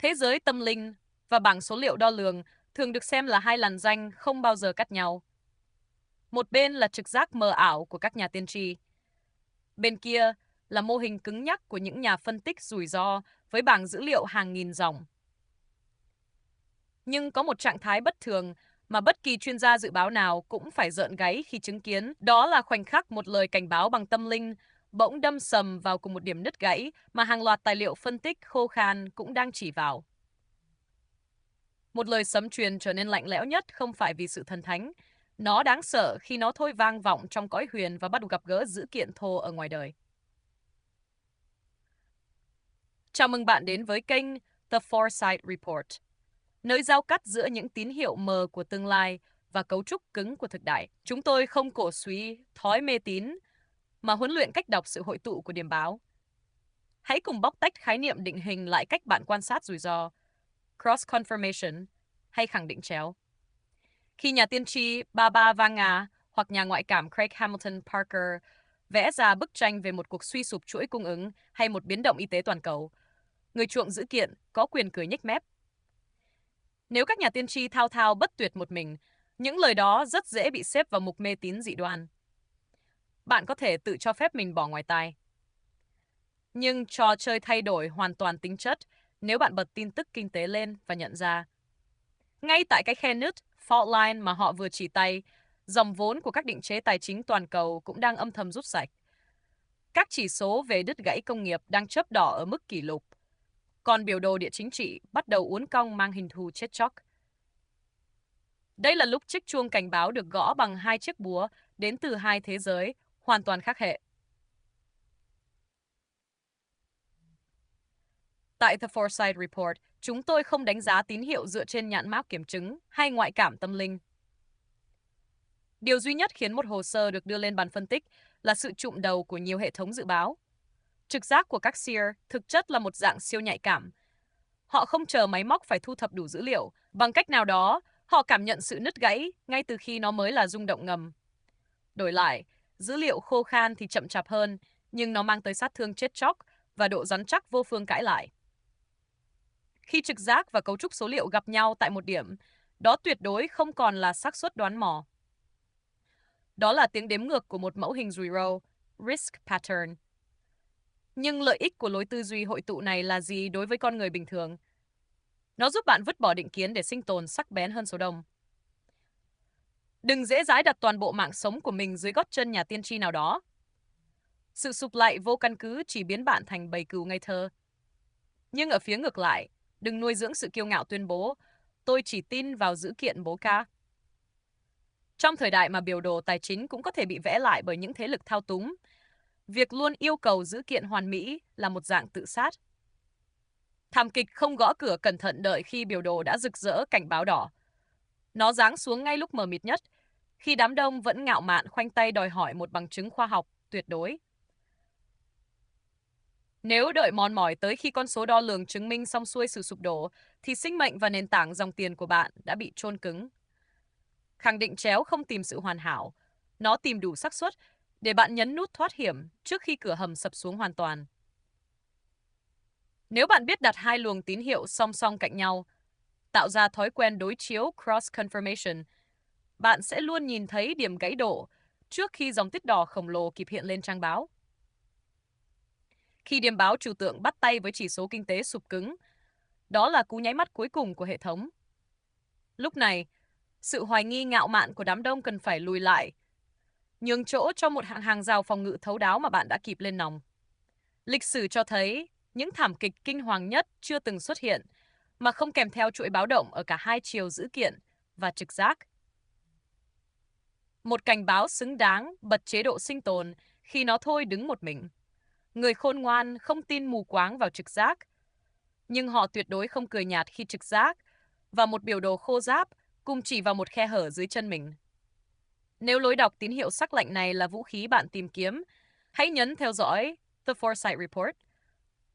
Thế giới tâm linh và bảng số liệu đo lường thường được xem là hai làn ranh không bao giờ cắt nhau. Một bên là trực giác mờ ảo của các nhà tiên tri. Bên kia là mô hình cứng nhắc của những nhà phân tích rủi ro với bảng dữ liệu hàng nghìn dòng. Nhưng có một trạng thái bất thường mà bất kỳ chuyên gia dự báo nào cũng phải rợn gáy khi chứng kiến, đó là khoảnh khắc một lời cảnh báo bằng tâm linh bỗng đâm sầm vào cùng một điểm nứt gãy mà hàng loạt tài liệu phân tích khô khan cũng đang chỉ vào. Một lời sấm truyền trở nên lạnh lẽo nhất không phải vì sự thần thánh. Nó đáng sợ khi nó thôi vang vọng trong cõi huyền và bắt đầu gặp gỡ dữ kiện thô ở ngoài đời. Chào mừng bạn đến với kênh The Foresight Report, nơi giao cắt giữa những tín hiệu mờ của tương lai và cấu trúc cứng của thực tại. Chúng tôi không cổ suý thói mê tín, mà huấn luyện cách đọc sự hội tụ của điểm báo. Hãy cùng bóc tách khái niệm định hình lại cách bạn quan sát rủi ro, cross confirmation hay khẳng định chéo. Khi nhà tiên tri Baba Vanga hoặc nhà ngoại cảm Craig Hamilton Parker vẽ ra bức tranh về một cuộc suy sụp chuỗi cung ứng hay một biến động y tế toàn cầu, người chuộng dữ kiện có quyền cười nhếch mép. Nếu các nhà tiên tri thao thao bất tuyệt một mình, những lời đó rất dễ bị xếp vào mục mê tín dị đoan. Bạn có thể tự cho phép mình bỏ ngoài tai. Nhưng trò chơi thay đổi hoàn toàn tính chất nếu bạn bật tin tức kinh tế lên và nhận ra. Ngay tại cái khe nứt, fault line mà họ vừa chỉ tay, dòng vốn của các định chế tài chính toàn cầu cũng đang âm thầm rút sạch. Các chỉ số về đứt gãy công nghiệp đang chớp đỏ ở mức kỷ lục, còn biểu đồ địa chính trị bắt đầu uốn cong mang hình thù chết chóc. Đây là lúc chiếc chuông cảnh báo được gõ bằng hai chiếc búa đến từ hai thế giới hoàn toàn khác hệ. Tại The Foresight Report, chúng tôi không đánh giá tín hiệu dựa trên nhãn mác kiểm chứng hay ngoại cảm tâm linh. Điều duy nhất khiến một hồ sơ được đưa lên bàn phân tích là sự trụm đầu của nhiều hệ thống dự báo. Trực giác của các seer thực chất là một dạng siêu nhạy cảm. Họ không chờ máy móc phải thu thập đủ dữ liệu. Bằng cách nào đó, họ cảm nhận sự nứt gãy ngay từ khi nó mới là rung động ngầm. Đổi lại, dữ liệu khô khan thì chậm chạp hơn, nhưng nó mang tới sát thương chết chóc và độ rắn chắc vô phương cãi lại. Khi trực giác và cấu trúc số liệu gặp nhau tại một điểm, đó tuyệt đối không còn là xác suất đoán mò. Đó là tiếng đếm ngược của một mẫu hình rủi ro, risk pattern. Nhưng lợi ích của lối tư duy hội tụ này là gì đối với con người bình thường? Nó giúp bạn vứt bỏ định kiến để sinh tồn sắc bén hơn số đông. Đừng dễ dãi đặt toàn bộ mạng sống của mình dưới gót chân nhà tiên tri nào đó. Sự sụp lạy vô căn cứ chỉ biến bạn thành bầy cừu ngây thơ. Nhưng ở phía ngược lại, đừng nuôi dưỡng sự kiêu ngạo tuyên bố, tôi chỉ tin vào dữ kiện bố ca. Trong thời đại mà biểu đồ tài chính cũng có thể bị vẽ lại bởi những thế lực thao túng, việc luôn yêu cầu dữ kiện hoàn mỹ là một dạng tự sát. Thảm kịch không gõ cửa cẩn thận đợi khi biểu đồ đã rực rỡ cảnh báo đỏ. Nó giáng xuống ngay lúc mờ mịt nhất, khi đám đông vẫn ngạo mạn khoanh tay đòi hỏi một bằng chứng khoa học tuyệt đối. Nếu đợi mòn mỏi tới khi con số đo lường chứng minh xong xuôi sự sụp đổ, thì sinh mệnh và nền tảng dòng tiền của bạn đã bị chôn cứng. Khẳng định chéo không tìm sự hoàn hảo, nó tìm đủ xác suất để bạn nhấn nút thoát hiểm trước khi cửa hầm sập xuống hoàn toàn. Nếu bạn biết đặt hai luồng tín hiệu song song cạnh nhau, tạo ra thói quen đối chiếu cross confirmation, bạn sẽ luôn nhìn thấy điểm gãy đổ trước khi dòng tích đỏ khổng lồ kịp hiện lên trang báo. Khi điểm báo trừu tượng bắt tay với chỉ số kinh tế sụp cứng, đó là cú nháy mắt cuối cùng của hệ thống. Lúc này, sự hoài nghi ngạo mạn của đám đông cần phải lùi lại, nhường chỗ cho một hàng rào phòng ngự thấu đáo mà bạn đã kịp lên nòng. Lịch sử cho thấy những thảm kịch kinh hoàng nhất chưa từng xuất hiện mà không kèm theo chuỗi báo động ở cả hai chiều dữ kiện và trực giác. Một cảnh báo xứng đáng bật chế độ sinh tồn khi nó thôi đứng một mình. Người khôn ngoan không tin mù quáng vào trực giác, nhưng họ tuyệt đối không cười nhạt khi trực giác và một biểu đồ khô ráp cùng chỉ vào một khe hở dưới chân mình. Nếu lối đọc tín hiệu sắc lệnh này là vũ khí bạn tìm kiếm, hãy nhấn theo dõi The Foresight Report.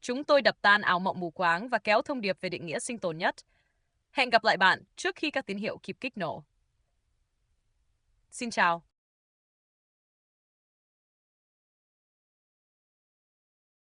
Chúng tôi đập tan ảo mộng mù quáng và kéo thông điệp về định nghĩa sinh tồn nhất. Hẹn gặp lại bạn trước khi các tín hiệu kịp kích nổ. Xin chào.